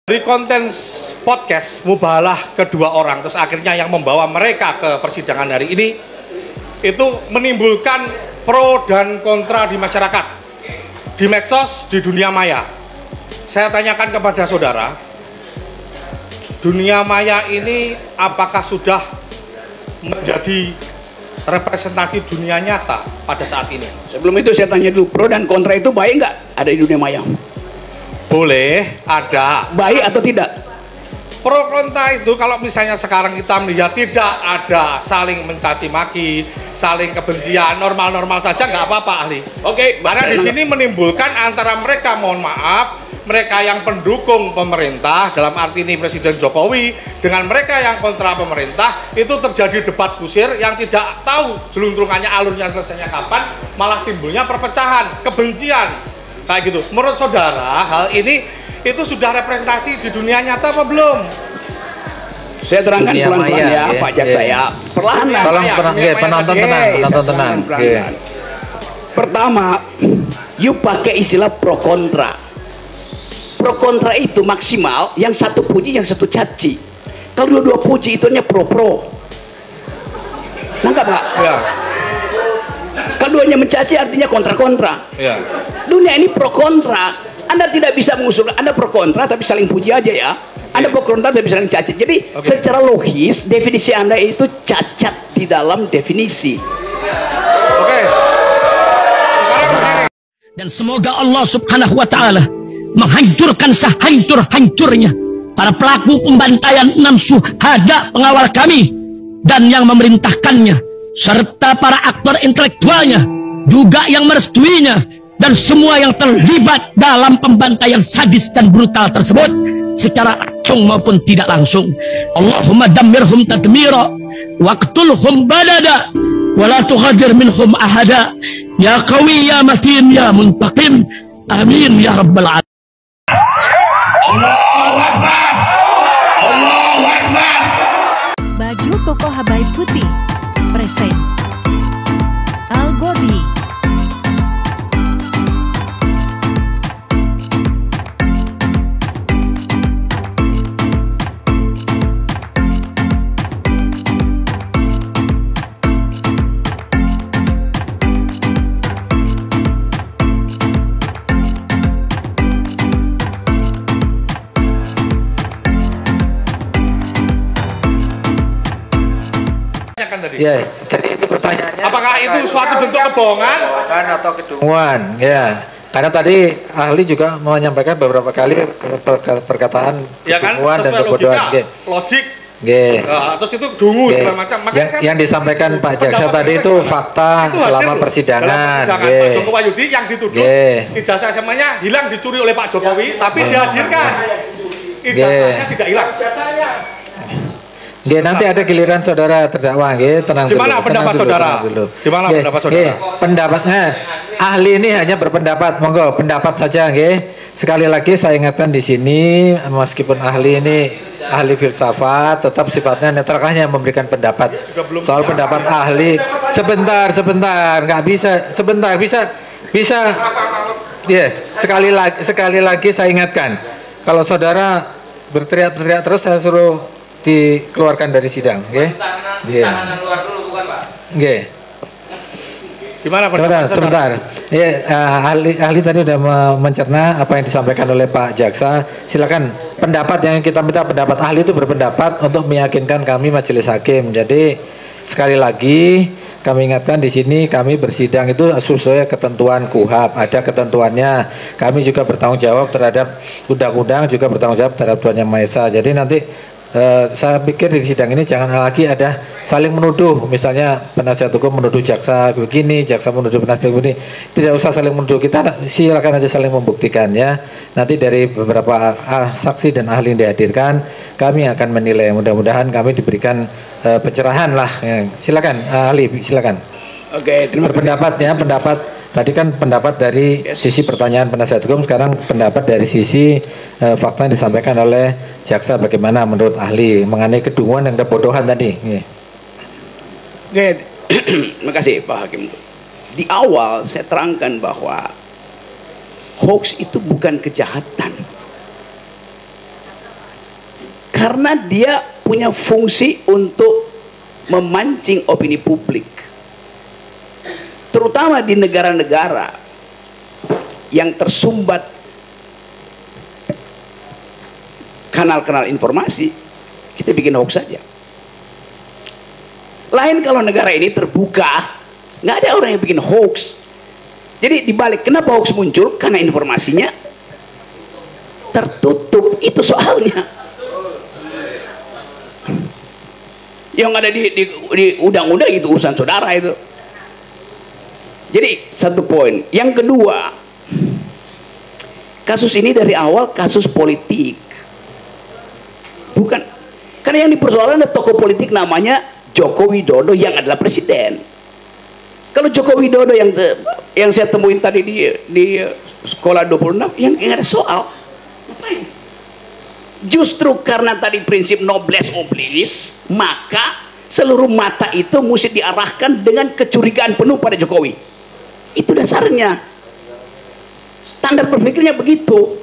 Dari konten podcast mubahalah kedua orang, terus akhirnya yang membawa mereka ke persidangan hari ini itu menimbulkan pro dan kontra di masyarakat, di medsos, di dunia maya. Saya tanyakan kepada saudara, dunia maya ini apakah sudah menjadi representasi dunia nyata pada saat ini? Sebelum itu saya tanya dulu, pro dan kontra itu baik nggak ada di dunia maya? Boleh, ada. Baik atau tidak? Pro kontra itu kalau misalnya sekarang kita melihat tidak ada saling mencaci maki, saling kebencian, normal-normal saja nggak apa-apa, ahli. Oke, Karena di sini menimbulkan antara mereka, mohon maaf, mereka yang pendukung pemerintah dalam arti ini Presiden Jokowi dengan mereka yang kontra pemerintah, itu terjadi debat kusir yang tidak tahu jeluntrungannya, alurnya, selesainya kapan, malah timbulnya perpecahan, kebencian. Kayak gitu. Menurut saudara, hal ini itu sudah representasi di dunia nyata apa belum? Saya terangkan pelan-pelan ya, Pak Jaksa ya. Perlahan. Tolong penonton tenang. Pertama, you pakai istilah pro kontra. Pro kontra itu maksimal yang satu puji, yang satu caci. Kalau dua-dua puji itu hanya pro-pro. Nangkap Pak? Ya. Keduanya mencaci artinya kontra-kontra. Ya. Dunia ini pro kontra. Anda tidak bisa mengusulkan Anda pro kontra tapi saling puji aja ya. Anda pro kontra tapi saling caci. Jadi secara logis definisi Anda itu cacat di dalam definisi. Oke. Dan semoga Allah Subhanahu wa taala menghancurkan sehancur-hancurnya para pelaku pembantaian 6 syuhada pengawal kami dan yang memerintahkannya, serta para aktor intelektualnya juga yang merestuinya, dan semua yang terlibat dalam pembantaian sadis dan brutal tersebut secara langsung maupun tidak langsung. Allahumma dammirhum tadmira waqtulhum balada wala tughadir minhum ahada ya qawi ya matin ya muntaqim amin ya rabbal alamin. Allahu Akbar. Allahu Akbar. Baju koko Habaib Putih present Al-Godi. Ya, jadi itu pertanyaannya. Apakah itu suatu bentuk kebohongan atau kedunguan? Ya, karena tadi ahli juga menyampaikan beberapa kali perkataan ya kan, kedunguan dan kebodohan. Logik. Terus itu dungu segala macam. Yang disampaikan Pak Jaksa tadi itu fakta itu selama persidangan. Pak Joko Wahyudi yang dituduh ijazah SMA-nya hilang dicuri oleh Pak Jokowi, tapi dihadirkan. Ijazahnya tidak hilang. Nanti ada giliran saudara terdakwa, tenang. Gimana pendapat saudara? Gimana pendapat saudara? Pendapatnya ahli ini hanya berpendapat, monggo pendapat saja, Sekali lagi saya ingatkan di sini, meskipun ahli ini ahli filsafat, tetap sifatnya netral, hanya memberikan pendapat. Soal pendapat ahli, sebentar, nggak bisa, sebentar, bisa. Sekali lagi saya ingatkan, kalau saudara berteriak-teriak terus saya suruh dikeluarkan dari sidang, tahanan luar dulu bukan Pak? Gimana sebentar. Ahli tadi sudah mencerna apa yang disampaikan oleh Pak Jaksa. Silakan pendapat yang kita minta, pendapat ahli itu berpendapat untuk meyakinkan kami majelis hakim. Jadi sekali lagi kami ingatkan di sini kami bersidang itu sesuai ketentuan KUHAP, ada ketentuannya. Kami juga bertanggung jawab terhadap undang-undang, juga bertanggung jawab terhadap Tuhan Yang Maha Esa. Jadi nanti saya pikir di sidang ini jangan lagi ada saling menuduh, misalnya penasihat hukum menuduh jaksa begini, jaksa menuduh penasihat begini. Tidak usah saling menuduh, kita silakan aja saling membuktikan ya. Nanti dari beberapa saksi dan ahli yang dihadirkan, kami akan menilai. Mudah-mudahan kami diberikan pencerahan lah. Silakan ahli, silakan. Oke, terima kasih. Berpendapat ya, pendapat. Tadi kan pendapat dari sisi pertanyaan penasihat hukum, sekarang pendapat dari sisi fakta yang disampaikan oleh jaksa, bagaimana menurut ahli mengenai kedunguan dan kebodohan tadi. Oke, terima kasih Pak Hakim. Di awal saya terangkan bahwa hoax itu bukan kejahatan. Karena dia punya fungsi untuk memancing opini publik, terutama di negara-negara yang tersumbat kanal-kanal informasi. Kita bikin hoax saja. Lain kalau negara ini terbuka, nggak ada orang yang bikin hoax. Jadi dibalik, kenapa hoax muncul? Karena informasinya tertutup, itu soalnya. Yang ada di undang-undang itu urusan saudara itu. Jadi satu poin. Yang kedua, kasus ini dari awal kasus politik. Bukan, karena yang dipersoalkan ada tokoh politik namanya Joko Widodo yang adalah presiden. Kalau Joko Widodo yang saya temuin tadi di sekolah 26 yang ada soal, ngapain? Justru karena tadi prinsip noblesse oblige, maka seluruh mata itu mesti diarahkan dengan kecurigaan penuh pada Jokowi. Itu dasarnya. Standar berpikirnya begitu.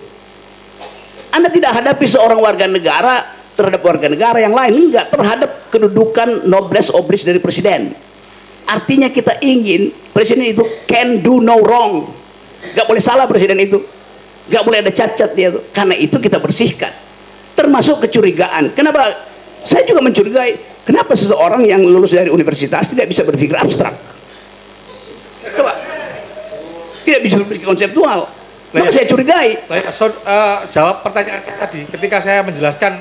Anda tidak hadapi seorang warga negara terhadap warga negara yang lain, enggak, terhadap kedudukan noblesse oblige dari presiden. Artinya kita ingin presiden itu can do no wrong, nggak boleh salah presiden itu, nggak boleh ada cacat dia tuh. Karena itu kita bersihkan, termasuk kecurigaan. Kenapa? Saya juga mencurigai, kenapa seseorang yang lulus dari universitas tidak bisa berpikir abstrak? Coba, tidak bisa berpikir konseptual. Kenapa saya curigai? Jawab pertanyaan saya tadi. Ketika saya menjelaskan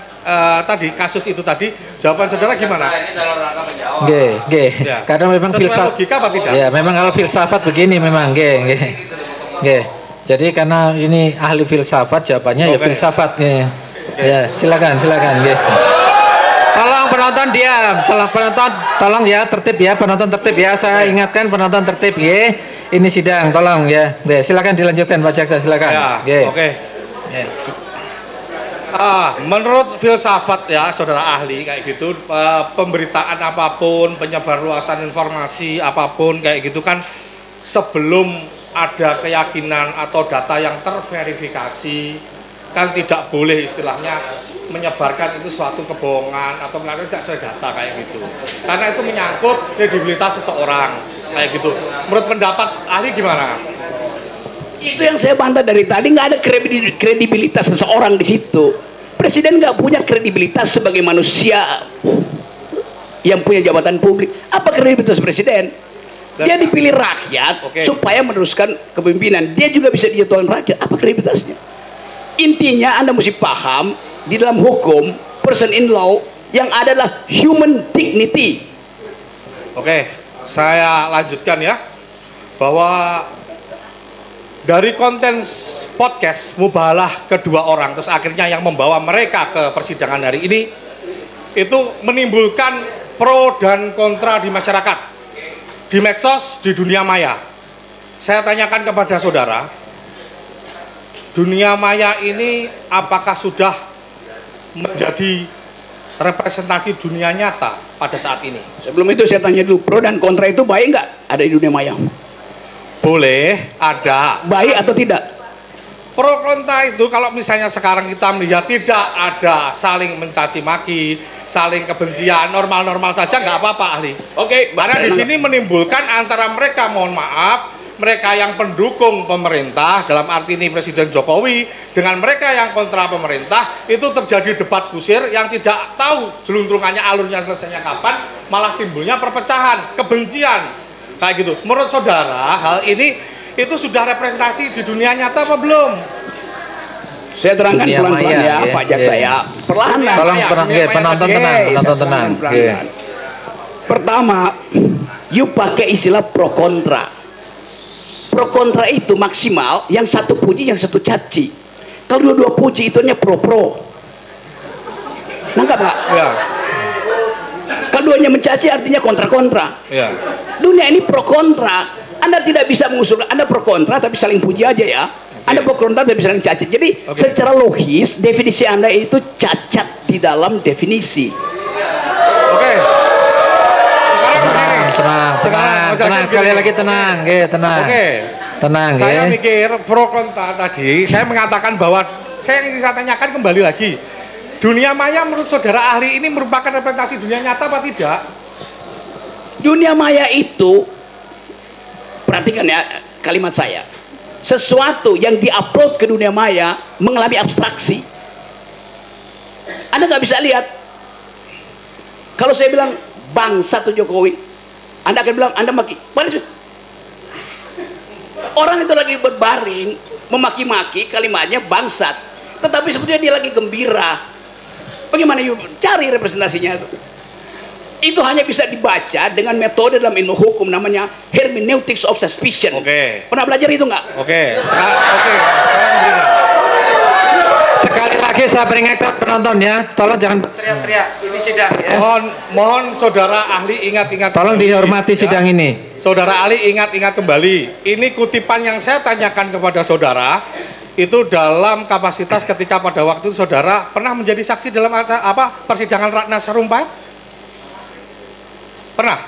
tadi kasus itu tadi, jawaban saudara gimana? Ini dalam rangka menjawab. Ya. Karena memang filsafat logika apa tidak? Ya, memang kalau filsafat begini memang, Jadi karena ini ahli filsafat, jawabannya ya filsafat. Ya, silakan. Tolong penonton diam, tolong ya tertib ya, penonton tertib ya. Saya ingatkan penonton tertib ya. Ini sidang, tolong ya. Silakan dilanjutkan Pak Jaksa, silakan. Ya, oke. Menurut filsafat ya, saudara ahli kayak gitu, pemberitaan apapun, penyebarluasan informasi apapun kayak gitu kan, sebelum ada keyakinan atau data yang terverifikasi, kan tidak boleh istilahnya menyebarkan itu suatu kebohongan atau melakukan tidak sesuai data kayak gitu, karena itu menyangkut kredibilitas seseorang kayak gitu. Menurut pendapat ahli gimana? Itu yang saya bantah dari tadi, nggak ada kredibilitas seseorang di situ. Presiden nggak punya kredibilitas sebagai manusia yang punya jabatan publik. Apa kredibilitas presiden? Dia dipilih rakyat supaya meneruskan kepemimpinan. Dia juga bisa dijatuhkan rakyat. Apa kredibilitasnya? Intinya Anda mesti paham, di dalam hukum, person in law, yang adalah human dignity. Oke, saya lanjutkan ya, bahwa dari konten podcast Mubahalah kedua orang, terus akhirnya yang membawa mereka ke persidangan hari ini, itu menimbulkan pro dan kontra di masyarakat, di medsos, di dunia maya. Saya tanyakan kepada saudara, dunia maya ini apakah sudah menjadi representasi dunia nyata pada saat ini? Sebelum itu saya tanya dulu, pro dan kontra itu baik nggak ada di dunia maya? Boleh, ada. Baik atau tidak? Pro kontra itu kalau misalnya sekarang kita melihat tidak ada saling mencaci maki, saling kebencian, normal-normal saja nggak apa-apa ahli. Oke, karena di sini menimbulkan antara mereka, mohon maaf, mereka yang pendukung pemerintah dalam arti ini Presiden Jokowi dengan mereka yang kontra pemerintah, itu terjadi debat kusir yang tidak tahu jeluntrungannya, alurnya, selesainya kapan, malah timbulnya perpecahan, kebencian kayak gitu. Menurut saudara hal ini itu sudah representasi di dunia nyata apa belum? Saya terangkan pelan-pelan ya, Pak Jaksa ya. Perlahan. Tolong penonton tenang. Pertama, you pakai istilah pro kontra. Pro kontra itu maksimal yang satu puji, yang satu caci. Kalau dua-dua puji itu hanya pro. Nangkap Pak? Ya. Kalau duanya mencaci artinya kontra-kontra. Ya. Dunia ini pro kontra. Anda tidak bisa mengusulkan Anda pro kontra tapi saling puji aja ya. Anda pro kontra tapi saling caci. Jadi secara logis definisi Anda itu cacat di dalam definisi. Oke. Tenang, sekali lagi tenang. Oke. Tenang. Saya mikir pro kontra tadi, saya mengatakan bahwa saya ingin saya tanyakan kembali lagi. dunia maya menurut saudara ahli ini merupakan representasi dunia nyata apa tidak? Dunia maya itu, perhatikan ya kalimat saya, sesuatu yang diupload ke dunia maya mengalami abstraksi. Anda nggak bisa lihat. Kalau saya bilang bangsat tuh Jokowi, Anda akan bilang Anda maki. Orang itu lagi berbaring memaki-maki, kalimatnya bangsat, tetapi sebetulnya dia lagi gembira. Bagaimana cari representasinya itu? Itu hanya bisa dibaca dengan metode dalam ilmu hukum namanya hermeneutics of suspicion. Oke. Pernah belajar itu nggak? Oke. Sekali lagi saya peringatkan penonton ya, tolong jangan teriak-teriak. Ini sidang ya. Mohon saudara ahli ingat-ingat. Tolong dihormati sidang ini. Saudara ahli ingat-ingat kembali. Ini kutipan yang saya tanyakan kepada saudara itu dalam kapasitas ketika pada waktu itu saudara pernah menjadi saksi dalam persidangan Ratna Sarumpait? Pernah?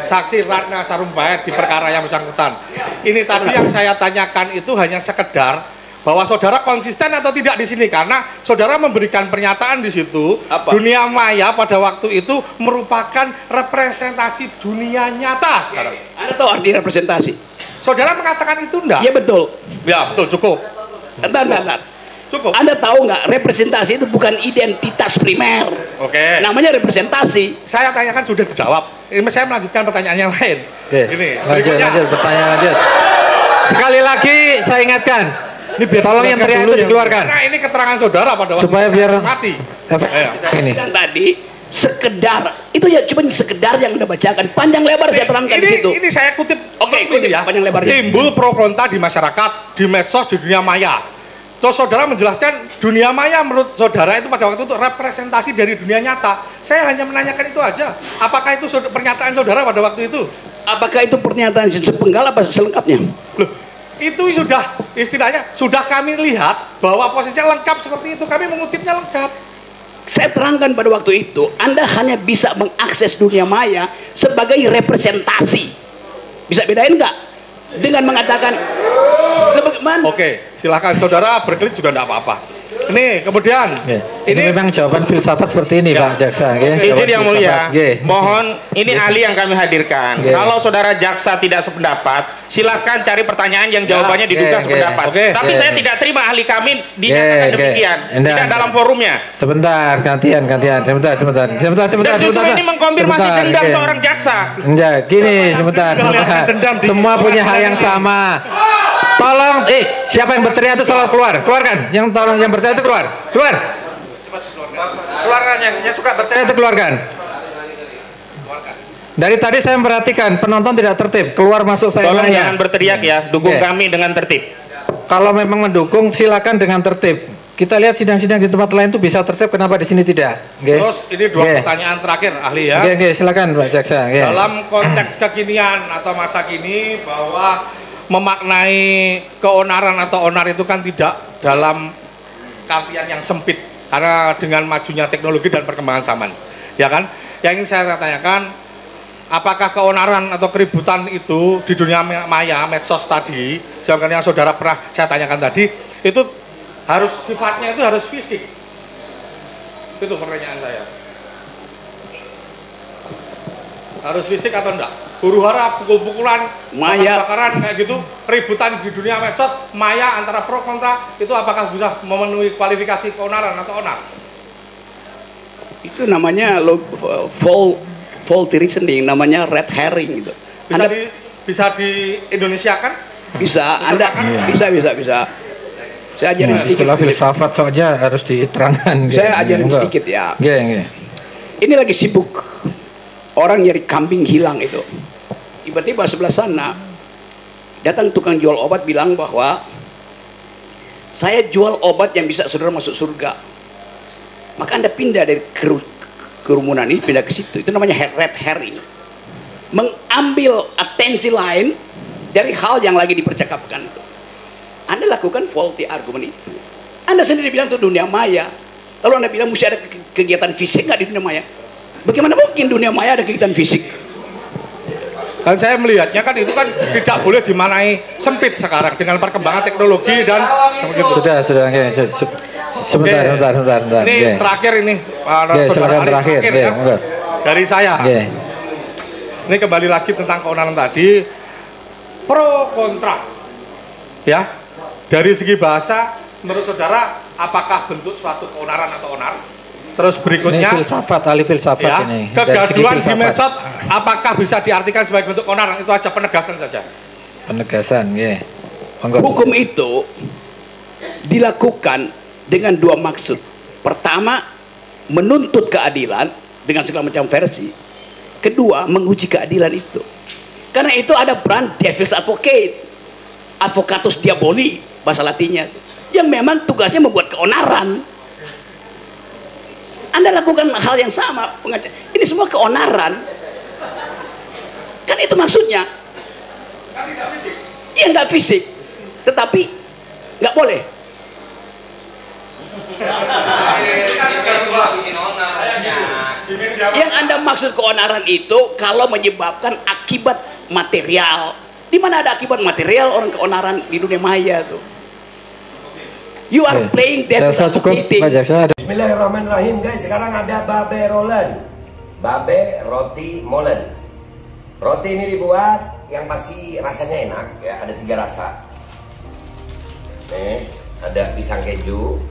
Saksi Ratna Sarumpait di perkara yang bersangkutan. Ini tadi yang saya tanyakan itu hanya sekedar bahwa saudara konsisten atau tidak di sini, karena saudara memberikan pernyataan di situ. Apa? Dunia maya pada waktu itu merupakan representasi dunia nyata. Anda tahu arti representasi? Saudara mengatakan itu enggak? Iya betul. Ya betul, cukup. Bentar. Cukup. Anda tahu nggak, representasi itu bukan identitas primer. Oke. Namanya representasi. Saya tanyakan sudah dijawab. Ini saya melanjutkan pertanyaan yang lain. Oke. Ini Lanjut, pertanyaan lanjut. Sekali lagi saya ingatkan, ini tolong yang teriak itu dikeluarkan. Nah, ini keterangan saudara pada waktu Supaya biar mati. Ini. Dan tadi sekedar itu ya, cuma sekedar yang Anda bacakan, panjang lebar saya terangkan di situ. Ini saya kutip. Oke, kutip ya, panjang lebarnya. Timbul pro kontra di masyarakat, di medsos, di dunia maya. Terus saudara menjelaskan dunia maya menurut saudara itu pada waktu itu representasi dari dunia nyata. Saya hanya menanyakan itu aja. Apakah itu pernyataan saudara pada waktu itu? Apakah itu pernyataan sepenggal apa selengkapnya? Loh, itu sudah istilahnya sudah kami lihat bahwa posisinya lengkap seperti itu. Kami mengutipnya lengkap. Saya terangkan pada waktu itu, Anda hanya bisa mengakses dunia maya sebagai representasi. Bisa bedain nggak? Dengan mengatakan bagaimana? Oke, silakan saudara berkelit juga tidak apa-apa. Ini kemudian ini memang jawaban filsafat seperti ini Pak Jaksa. Izin yang mulia, mohon ini ahli yang kami hadirkan. Kalau saudara jaksa tidak sependapat, silahkan cari pertanyaan yang jawabannya diduga sependapat. Tapi saya tidak terima ahli kami dinyatakan demikian, tidak dalam forumnya. Sebentar, gantian. Sebentar. Dan justru ini mengkonfirmasi dendam seorang jaksa. Enggak, gini sebentar. Semua punya hal yang sama. Tolong, siapa yang berteriak itu tolong keluarkan. Yang berteriak itu keluarkan yang suka berteriak itu keluarkan. Dari tadi saya memperhatikan penonton tidak tertib, keluar masuk saya. Tolong jangan berteriak ya, dukung kami dengan tertib. Kalau memang mendukung silakan dengan tertib. Kita lihat sidang-sidang di tempat lain itu bisa tertib, kenapa di sini tidak? Terus ini dua pertanyaan terakhir ahli ya. Silakan Pak Jaksa. Dalam konteks kekinian atau masa kini bahwa memaknai keonaran atau onar itu kan tidak dalam artian yang sempit karena dengan majunya teknologi dan perkembangan zaman, ya kan? Yang ingin saya tanyakan, apakah keonaran atau keributan itu di dunia maya, medsos tadi, yang saudara pernah saya tanyakan tadi, itu harus sifatnya itu harus fisik? Itu pertanyaan saya. Harus fisik atau enggak? Huru-hara, pukul-pukulan, bakaran kayak gitu, ributan di dunia medsos, maya antara pro kontra, itu apakah bisa memenuhi kualifikasi keonaran atau onar? Itu namanya faulty reasoning, namanya red herring gitu. Bisa di Indonesia kan? Bisa, bisa. Saya ajarin sedikit. Setelah filsafat saja harus diterangkan. Saya ajarin sedikit ya. Ini lagi sibuk orang nyari kambing hilang itu. Tiba-tiba sebelah sana datang tukang jual obat bilang bahwa saya jual obat yang bisa saudara masuk surga. Maka Anda pindah dari kerumunan ini, pindah ke situ. Itu namanya red herring. Mengambil atensi lain dari hal yang lagi dipercakapkan. Anda lakukan faulty argument itu. Anda sendiri bilang itu dunia maya. Lalu Anda bilang mesti ada kegiatan fisik nggak di dunia maya? Bagaimana mungkin dunia maya ada kegiatan fisik? Dan saya melihatnya kan itu kan tidak boleh dimanai sempit sekarang dengan perkembangan teknologi dan begitu. Sudah, oke. Sebentar. Ini terakhir ini. Silakan terakhir. Ya. Dari saya. Ini kembali lagi tentang keonaran tadi, pro kontra. Ya. Dari segi bahasa, menurut saudara, apakah bentuk suatu keonaran atau onar? Terus berikutnya, ini filsafat, ahli filsafat ya, ini. Kegaduhan di medsos, apakah bisa diartikan sebagai bentuk keonaran? Itu aja penegasan saja. Penegasan, ya. Hukum itu dilakukan dengan dua maksud. Pertama, menuntut keadilan dengan segala macam versi. Kedua, menguji keadilan itu. Karena itu ada peran devil's advocate, advocatus diaboli, bahasa Latinnya, yang memang tugasnya membuat keonaran. Anda lakukan hal yang sama, ini semua keonaran. Kan itu maksudnya. Kan tidak fisik. Iya, nggak fisik, tetapi nggak boleh. Yang Anda maksud keonaran itu kalau menyebabkan akibat material. Di mana ada akibat material orang keonaran di dunia maya tuh. You are playing devil's advocate. Bismillahirrahmanirrahim guys, sekarang ada babe rolen, babe roti molen. Roti ini dibuat yang pasti rasanya enak ya, ada 3 rasa. Nih, ada pisang keju,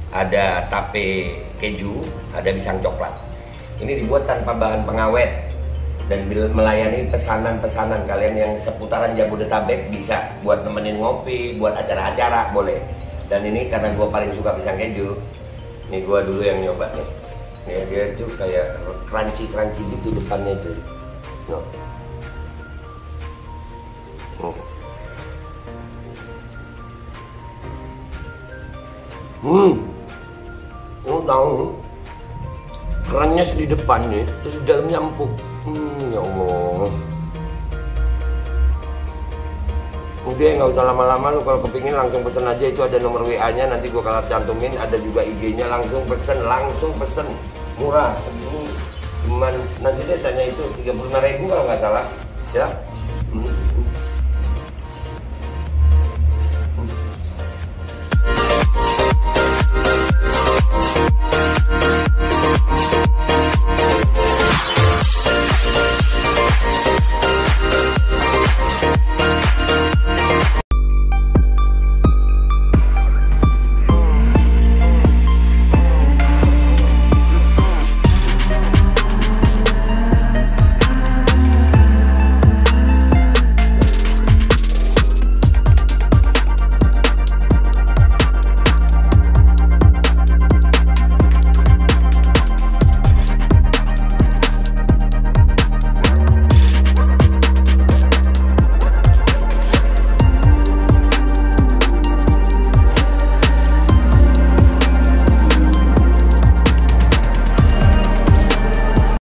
ada tape keju, ada pisang coklat. Ini dibuat tanpa bahan pengawet dan melayani pesanan-pesanan kalian yang seputaran Jabodetabek, bisa buat nemenin ngopi, buat acara-acara boleh. Dan ini karena gua paling suka pisang keju, nih gua dulu yang nyoba nih. Nih dia tuh kayak crunchy gitu depannya itu. Tahu kerennya di depannya, terus di dalamnya empuk. Ya Allah. Udah nggak usah lama-lama, lu kalau kepingin langsung pesen aja, itu ada nomor WA-nya, nanti gua kalau cantumin, ada juga IG-nya, langsung pesen, murah. Ini cuman nanti dia tanya itu 35.000 kalau nggak salah, ya.